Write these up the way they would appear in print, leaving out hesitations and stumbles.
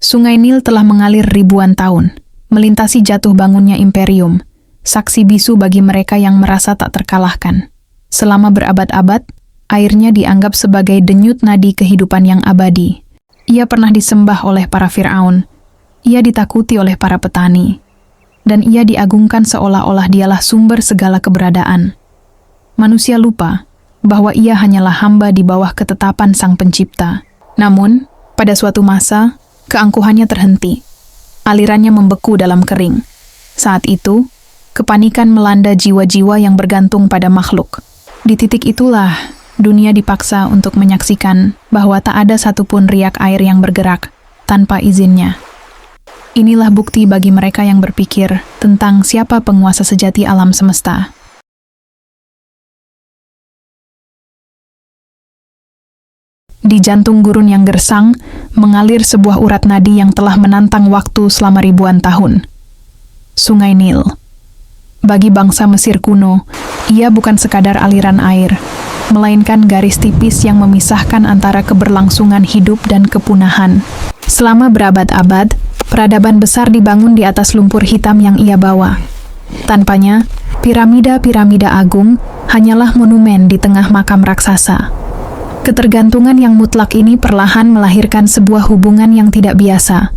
Sungai Nil telah mengalir ribuan tahun, melintasi jatuh bangunnya imperium, saksi bisu bagi mereka yang merasa tak terkalahkan. Selama berabad-abad, airnya dianggap sebagai denyut nadi kehidupan yang abadi. Ia pernah disembah oleh para Fir'aun, ia ditakuti oleh para petani, dan ia diagungkan seolah-olah dialah sumber segala keberadaan. Manusia lupa bahwa ia hanyalah hamba di bawah ketetapan Sang Pencipta. Namun, pada suatu masa, keangkuhannya terhenti. Alirannya membeku dalam kering. Saat itu, kepanikan melanda jiwa-jiwa yang bergantung pada makhluk. Di titik itulah, dunia dipaksa untuk menyaksikan bahwa tak ada satupun riak air yang bergerak tanpa izinnya. Inilah bukti bagi mereka yang berpikir tentang siapa penguasa sejati alam semesta. Di jantung gurun yang gersang, mengalir sebuah urat nadi yang telah menantang waktu selama ribuan tahun. Sungai Nil. Bagi bangsa Mesir kuno, ia bukan sekadar aliran air, melainkan garis tipis yang memisahkan antara keberlangsungan hidup dan kepunahan. Selama berabad-abad, peradaban besar dibangun di atas lumpur hitam yang ia bawa. Tanpanya, piramida-piramida agung hanyalah monumen di tengah makam raksasa. Ketergantungan yang mutlak ini perlahan melahirkan sebuah hubungan yang tidak biasa.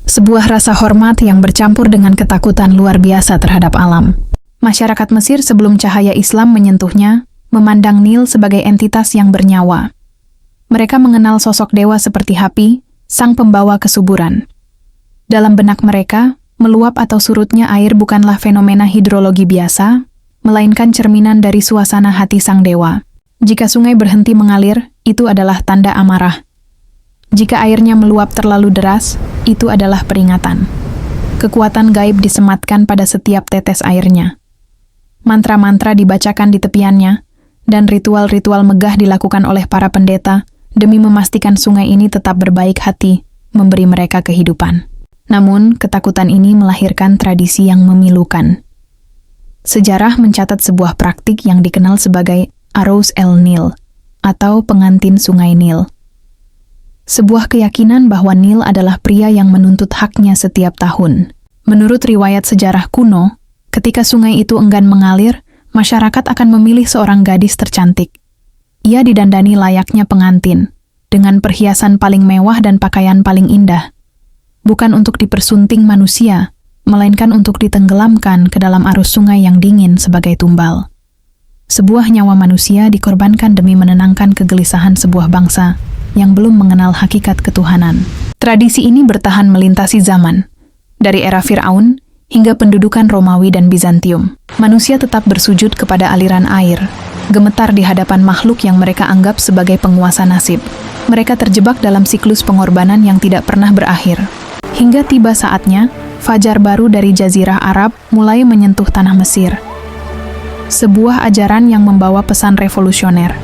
Sebuah rasa hormat yang bercampur dengan ketakutan luar biasa terhadap alam. Masyarakat Mesir sebelum cahaya Islam menyentuhnya, memandang Nil sebagai entitas yang bernyawa. Mereka mengenal sosok dewa seperti Hapi, sang pembawa kesuburan. Dalam benak mereka, meluap atau surutnya air bukanlah fenomena hidrologi biasa, melainkan cerminan dari suasana hati sang dewa. Jika sungai berhenti mengalir, itu adalah tanda amarah. Jika airnya meluap terlalu deras, itu adalah peringatan. Kekuatan gaib disematkan pada setiap tetes airnya. Mantra-mantra dibacakan di tepiannya, dan ritual-ritual megah dilakukan oleh para pendeta demi memastikan sungai ini tetap berbaik hati, memberi mereka kehidupan. Namun, ketakutan ini melahirkan tradisi yang memilukan. Sejarah mencatat sebuah praktik yang dikenal sebagai Arous el Nil, atau pengantin sungai Nil. Sebuah keyakinan bahwa Nil adalah pria yang menuntut haknya setiap tahun. Menurut riwayat sejarah kuno, ketika sungai itu enggan mengalir, masyarakat akan memilih seorang gadis tercantik. Ia didandani layaknya pengantin, dengan perhiasan paling mewah dan pakaian paling indah. Bukan untuk dipersunting manusia, melainkan untuk ditenggelamkan ke dalam arus sungai yang dingin sebagai tumbal. Sebuah nyawa manusia dikorbankan demi menenangkan kegelisahan sebuah bangsa yang belum mengenal hakikat ketuhanan. Tradisi ini bertahan melintasi zaman, dari era Fir'aun hingga pendudukan Romawi dan Bizantium. Manusia tetap bersujud kepada aliran air, gemetar di hadapan makhluk yang mereka anggap sebagai penguasa nasib. Mereka terjebak dalam siklus pengorbanan yang tidak pernah berakhir. Hingga tiba saatnya, fajar baru dari Jazirah Arab mulai menyentuh tanah Mesir. Sebuah ajaran yang membawa pesan revolusioner,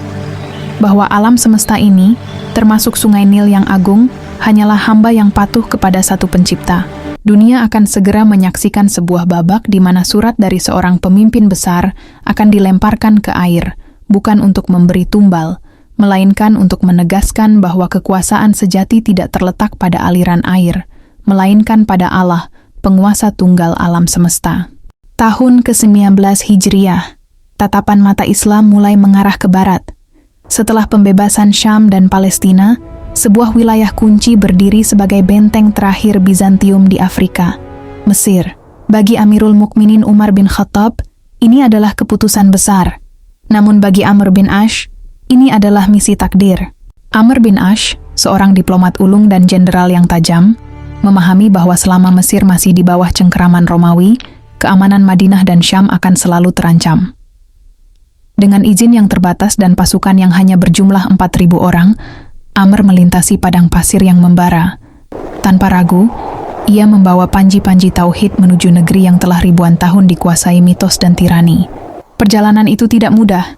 bahwa alam semesta ini, termasuk sungai Nil yang agung, hanyalah hamba yang patuh kepada satu pencipta. Dunia akan segera menyaksikan sebuah babak di mana surat dari seorang pemimpin besar akan dilemparkan ke air, bukan untuk memberi tumbal, melainkan untuk menegaskan bahwa kekuasaan sejati tidak terletak pada aliran air, melainkan pada Allah, penguasa tunggal alam semesta. Tahun ke-19 Hijriah, tatapan mata Islam mulai mengarah ke barat. Setelah pembebasan Syam dan Palestina, sebuah wilayah kunci berdiri sebagai benteng terakhir Bizantium di Afrika, Mesir. Bagi Amirul Mukminin Umar bin Khattab, ini adalah keputusan besar. Namun bagi Amr bin Ash, ini adalah misi takdir. Amr bin Ash, seorang diplomat ulung dan jenderal yang tajam, memahami bahwa selama Mesir masih di bawah cengkeraman Romawi, keamanan Madinah dan Syam akan selalu terancam. Dengan izin yang terbatas dan pasukan yang hanya berjumlah 4.000 orang, Amr melintasi padang pasir yang membara. Tanpa ragu, ia membawa panji-panji tauhid menuju negeri yang telah ribuan tahun dikuasai mitos dan tirani. Perjalanan itu tidak mudah.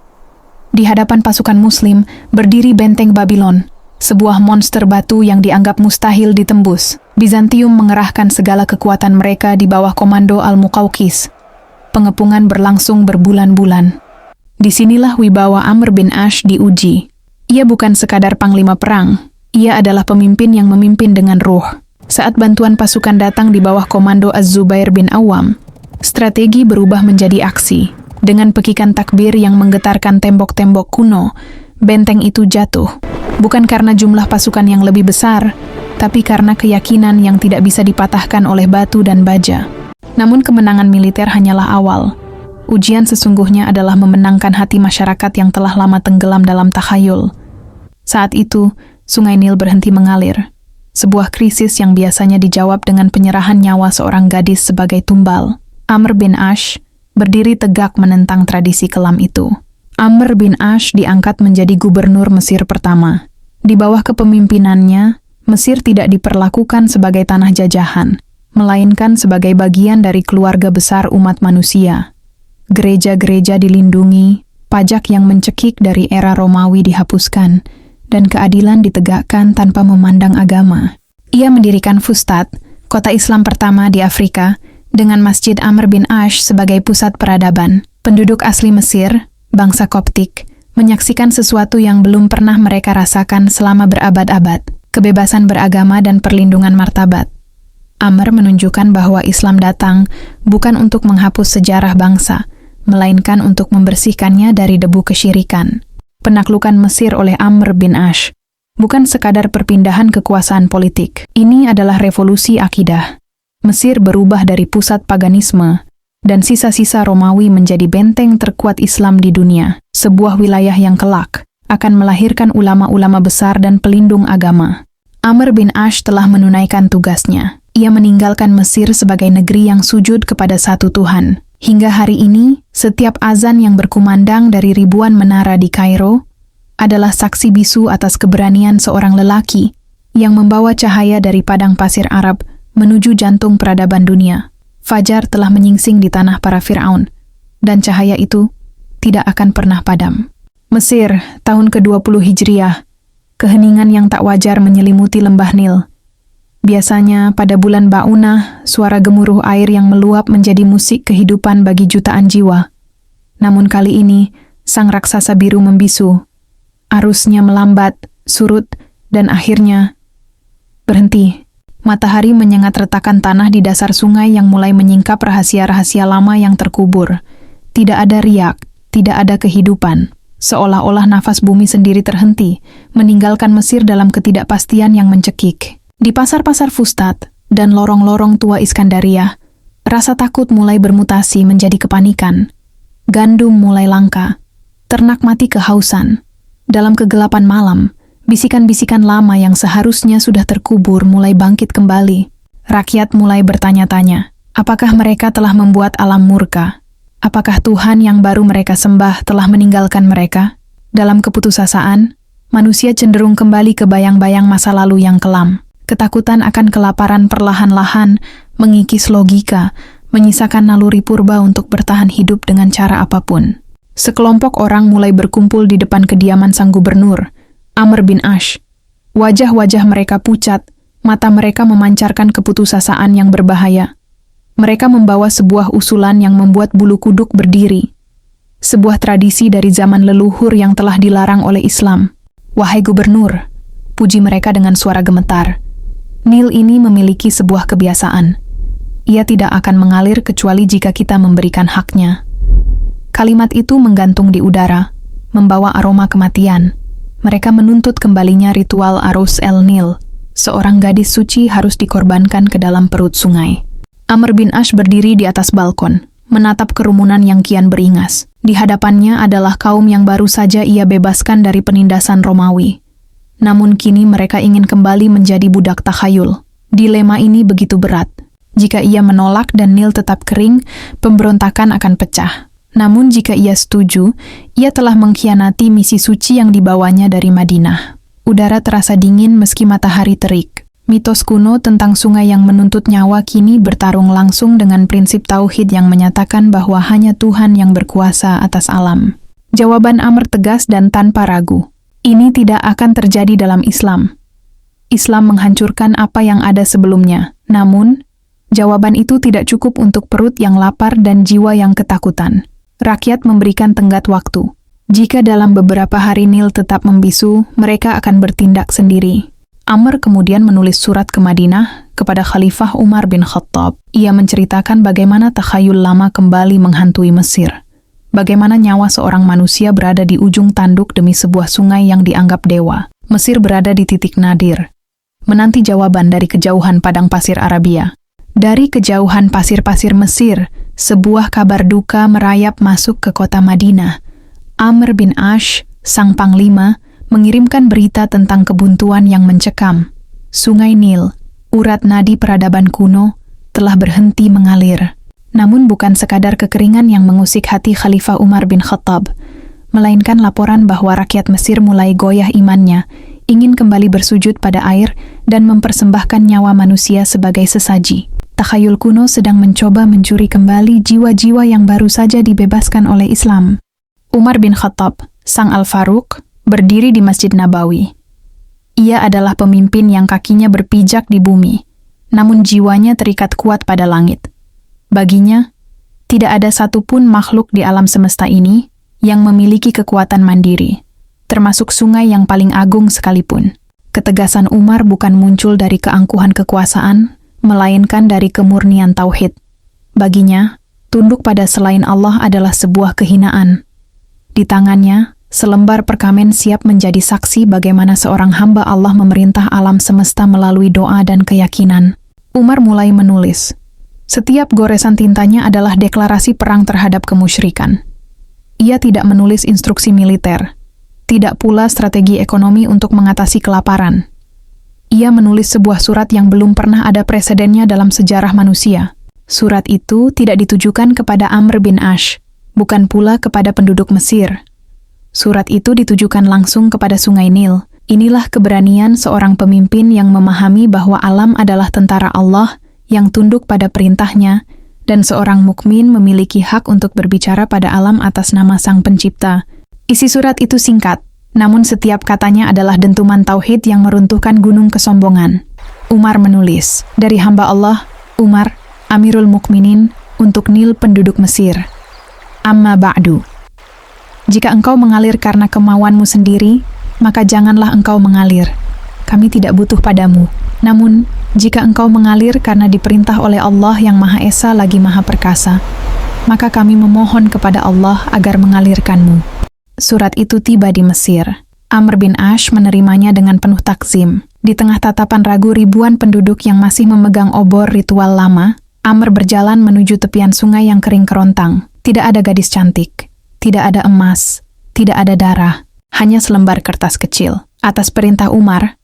Di hadapan pasukan Muslim, berdiri benteng Babylon, sebuah monster batu yang dianggap mustahil ditembus. Bizantium mengerahkan segala kekuatan mereka di bawah komando Al-Muqawqis. Pengepungan berlangsung berbulan-bulan. Disinilah wibawa Amr bin Ash diuji. Ia bukan sekadar panglima perang, ia adalah pemimpin yang memimpin dengan ruh. Saat bantuan pasukan datang di bawah komando Az-Zubair bin Awam, strategi berubah menjadi aksi. Dengan pekikan takbir yang menggetarkan tembok-tembok kuno, benteng itu jatuh. Bukan karena jumlah pasukan yang lebih besar, tapi karena keyakinan yang tidak bisa dipatahkan oleh batu dan baja. Namun kemenangan militer hanyalah awal. Ujian sesungguhnya adalah memenangkan hati masyarakat yang telah lama tenggelam dalam takhayul. Saat itu, Sungai Nil berhenti mengalir. Sebuah krisis yang biasanya dijawab dengan penyerahan nyawa seorang gadis sebagai tumbal. Amr bin Ash berdiri tegak menentang tradisi kelam itu. Amr bin Ash diangkat menjadi gubernur Mesir pertama. Di bawah kepemimpinannya, Mesir tidak diperlakukan sebagai tanah jajahan, melainkan sebagai bagian dari keluarga besar umat manusia. Gereja-gereja dilindungi, pajak yang mencekik dari era Romawi dihapuskan, dan keadilan ditegakkan tanpa memandang agama. Ia mendirikan Fustat, kota Islam pertama di Afrika, dengan Masjid Amr bin Ash sebagai pusat peradaban. Penduduk asli Mesir, bangsa Koptik, menyaksikan sesuatu yang belum pernah mereka rasakan selama berabad-abad, kebebasan beragama dan perlindungan martabat. Amr menunjukkan bahwa Islam datang bukan untuk menghapus sejarah bangsa, melainkan untuk membersihkannya dari debu kesyirikan. Penaklukan Mesir oleh Amr bin Ash bukan sekadar perpindahan kekuasaan politik. Ini adalah revolusi akidah. Mesir berubah dari pusat paganisme dan sisa-sisa Romawi menjadi benteng terkuat Islam di dunia. Sebuah wilayah yang kelak akan melahirkan ulama-ulama besar dan pelindung agama. Amr bin Ash telah menunaikan tugasnya. Ia meninggalkan Mesir sebagai negeri yang sujud kepada satu Tuhan. Hingga hari ini, setiap azan yang berkumandang dari ribuan menara di Kairo adalah saksi bisu atas keberanian seorang lelaki yang membawa cahaya dari padang pasir Arab menuju jantung peradaban dunia. Fajar telah menyingsing di tanah para Fir'aun, dan cahaya itu tidak akan pernah padam. Mesir, tahun ke-20 Hijriah, keheningan yang tak wajar menyelimuti lembah Nil. Biasanya pada bulan Ba'unah, suara gemuruh air yang meluap menjadi musik kehidupan bagi jutaan jiwa. Namun kali ini, sang raksasa biru membisu. Arusnya melambat, surut, dan akhirnya berhenti. Matahari menyengat retakan tanah di dasar sungai yang mulai menyingkap rahasia-rahasia lama yang terkubur. Tidak ada riak, tidak ada kehidupan. Seolah-olah nafas bumi sendiri terhenti, meninggalkan Mesir dalam ketidakpastian yang mencekik. Di pasar-pasar Fustat dan lorong-lorong tua Iskandaria, rasa takut mulai bermutasi menjadi kepanikan. Gandum mulai langka, ternak mati kehausan. Dalam kegelapan malam, bisikan-bisikan lama yang seharusnya sudah terkubur mulai bangkit kembali. Rakyat mulai bertanya-tanya, apakah mereka telah membuat alam murka? Apakah Tuhan yang baru mereka sembah telah meninggalkan mereka? Dalam keputusasaan, manusia cenderung kembali ke bayang-bayang masa lalu yang kelam. Ketakutan akan kelaparan perlahan-lahan mengikis logika, menyisakan naluri purba untuk bertahan hidup dengan cara apapun. Sekelompok orang mulai berkumpul di depan kediaman sang gubernur, Amr bin Ash. Wajah-wajah mereka pucat, mata mereka memancarkan keputusasaan yang berbahaya. Mereka membawa sebuah usulan yang membuat bulu kuduk berdiri. Sebuah tradisi dari zaman leluhur yang telah dilarang oleh Islam. Wahai gubernur, puji mereka dengan suara gemetar. Nil ini memiliki sebuah kebiasaan. Ia tidak akan mengalir kecuali jika kita memberikan haknya. Kalimat itu menggantung di udara, membawa aroma kematian. Mereka menuntut kembalinya ritual Arus El Nil. Seorang gadis suci harus dikorbankan ke dalam perut sungai. Amr bin Ash berdiri di atas balkon, menatap kerumunan yang kian beringas. Di hadapannya adalah kaum yang baru saja ia bebaskan dari penindasan Romawi. Namun kini mereka ingin kembali menjadi budak takhayul. Dilema ini begitu berat. Jika ia menolak dan Nil tetap kering, pemberontakan akan pecah. Namun jika ia setuju, ia telah mengkhianati misi suci yang dibawanya dari Madinah. Udara terasa dingin meski matahari terik. Mitos kuno tentang sungai yang menuntut nyawa kini bertarung langsung dengan prinsip tauhid yang menyatakan bahwa hanya Tuhan yang berkuasa atas alam. Jawaban Amr tegas dan tanpa ragu. Ini tidak akan terjadi dalam Islam. Islam menghancurkan apa yang ada sebelumnya. Namun, jawaban itu tidak cukup untuk perut yang lapar dan jiwa yang ketakutan. Rakyat memberikan tenggat waktu. Jika dalam beberapa hari Nil tetap membisu, mereka akan bertindak sendiri. Amr kemudian menulis surat ke Madinah kepada Khalifah Umar bin Khattab. Ia menceritakan bagaimana takhayul lama kembali menghantui Mesir. Bagaimana nyawa seorang manusia berada di ujung tanduk demi sebuah sungai yang dianggap dewa. Mesir berada di titik nadir, menanti jawaban dari kejauhan padang pasir Arabia. Dari kejauhan pasir-pasir Mesir, sebuah kabar duka merayap masuk ke kota Madinah. Amr bin Ash, sang panglima, mengirimkan berita tentang kebuntuan yang mencekam. Sungai Nil, urat nadi peradaban kuno, telah berhenti mengalir. Namun bukan sekadar kekeringan yang mengusik hati Khalifah Umar bin Khattab, melainkan laporan bahwa rakyat Mesir mulai goyah imannya, ingin kembali bersujud pada air dan mempersembahkan nyawa manusia sebagai sesaji. Takhayul kuno sedang mencoba mencuri kembali jiwa-jiwa yang baru saja dibebaskan oleh Islam. Umar bin Khattab, sang Al-Faruq, berdiri di Masjid Nabawi. Ia adalah pemimpin yang kakinya berpijak di bumi, namun jiwanya terikat kuat pada langit. Baginya, tidak ada satupun makhluk di alam semesta ini yang memiliki kekuatan mandiri, termasuk sungai yang paling agung sekalipun. Ketegasan Umar bukan muncul dari keangkuhan kekuasaan, melainkan dari kemurnian tauhid. Baginya, tunduk pada selain Allah adalah sebuah kehinaan. Di tangannya, selembar perkamen siap menjadi saksi bagaimana seorang hamba Allah memerintah alam semesta melalui doa dan keyakinan. Umar mulai menulis. Setiap goresan tintanya adalah deklarasi perang terhadap kemusyrikan. Ia tidak menulis instruksi militer, tidak pula strategi ekonomi untuk mengatasi kelaparan. Ia menulis sebuah surat yang belum pernah ada presidennya dalam sejarah manusia. Surat itu tidak ditujukan kepada Amr bin Ash, bukan pula kepada penduduk Mesir. Surat itu ditujukan langsung kepada Sungai Nil. Inilah keberanian seorang pemimpin yang memahami bahwa alam adalah tentara Allah yang tunduk pada perintahnya, dan seorang mukmin memiliki hak untuk berbicara pada alam atas nama Sang Pencipta. Isi surat itu singkat, namun setiap katanya adalah dentuman tauhid yang meruntuhkan gunung kesombongan. Umar menulis, dari hamba Allah, Umar, Amirul Mukminin, untuk Nil penduduk Mesir. Amma ba'du. Jika engkau mengalir karena kemauanmu sendiri, maka janganlah engkau mengalir. Kami tidak butuh padamu. Namun, jika engkau mengalir karena diperintah oleh Allah yang Maha Esa lagi Maha Perkasa, maka kami memohon kepada Allah agar mengalirkanmu. Surat itu tiba di Mesir. Amr bin Ash menerimanya dengan penuh takzim. Di tengah tatapan ragu ribuan penduduk yang masih memegang obor ritual lama, Amr berjalan menuju tepian sungai yang kering kerontang. Tidak ada gadis cantik. Tidak ada emas, tidak ada darah, hanya selembar kertas kecil. Atas perintah Umar,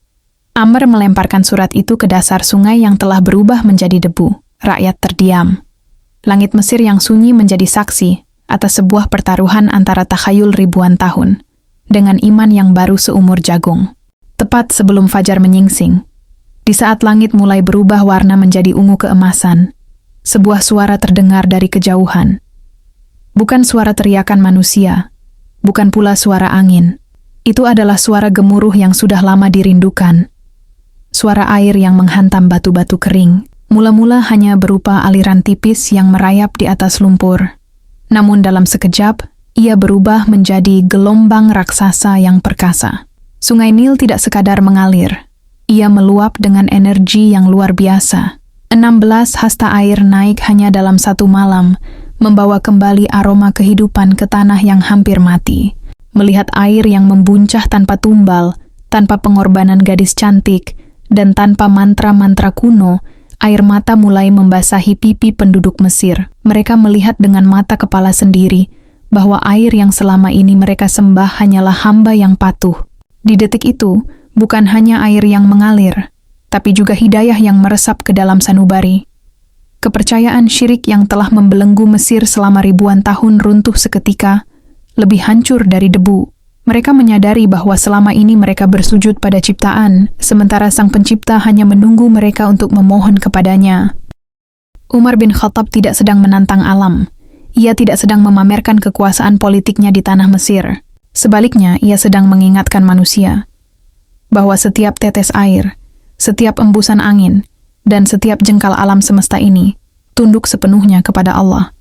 Amr melemparkan surat itu ke dasar sungai yang telah berubah menjadi debu. Rakyat terdiam. Langit Mesir yang sunyi menjadi saksi atas sebuah pertaruhan antara takhayul ribuan tahun dengan iman yang baru seumur jagung. Tepat sebelum fajar menyingsing, di saat langit mulai berubah warna menjadi ungu keemasan, sebuah suara terdengar dari kejauhan. Bukan suara teriakan manusia, bukan pula suara angin. Itu adalah suara gemuruh yang sudah lama dirindukan. Suara air yang menghantam batu-batu kering. Mula-mula hanya berupa aliran tipis yang merayap di atas lumpur. Namun dalam sekejap, ia berubah menjadi gelombang raksasa yang perkasa. Sungai Nil tidak sekadar mengalir. Ia meluap dengan energi yang luar biasa. 16 hasta air naik hanya dalam satu malam, membawa kembali aroma kehidupan ke tanah yang hampir mati. Melihat air yang membuncah tanpa tumbal, tanpa pengorbanan gadis cantik, dan tanpa mantra-mantra kuno, air mata mulai membasahi pipi penduduk Mesir. Mereka melihat dengan mata kepala sendiri bahwa air yang selama ini mereka sembah hanyalah hamba yang patuh. Di detik itu, bukan hanya air yang mengalir, tapi juga hidayah yang meresap ke dalam sanubari. Kepercayaan syirik yang telah membelenggu Mesir selama ribuan tahun runtuh seketika, lebih hancur dari debu. Mereka menyadari bahwa selama ini mereka bersujud pada ciptaan, sementara Sang Pencipta hanya menunggu mereka untuk memohon kepadanya. Umar bin Khattab tidak sedang menantang alam. Ia tidak sedang memamerkan kekuasaan politiknya di tanah Mesir. Sebaliknya, ia sedang mengingatkan manusia bahwa setiap tetes air, setiap embusan angin, dan setiap jengkal alam semesta ini tunduk sepenuhnya kepada Allah.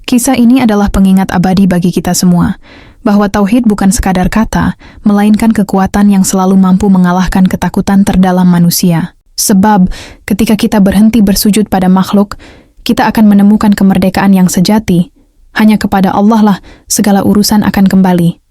Kisah ini adalah pengingat abadi bagi kita semua, bahwa tauhid bukan sekadar kata, melainkan kekuatan yang selalu mampu mengalahkan ketakutan terdalam manusia. Sebab, ketika kita berhenti bersujud pada makhluk, kita akan menemukan kemerdekaan yang sejati. Hanya kepada Allah lah segala urusan akan kembali.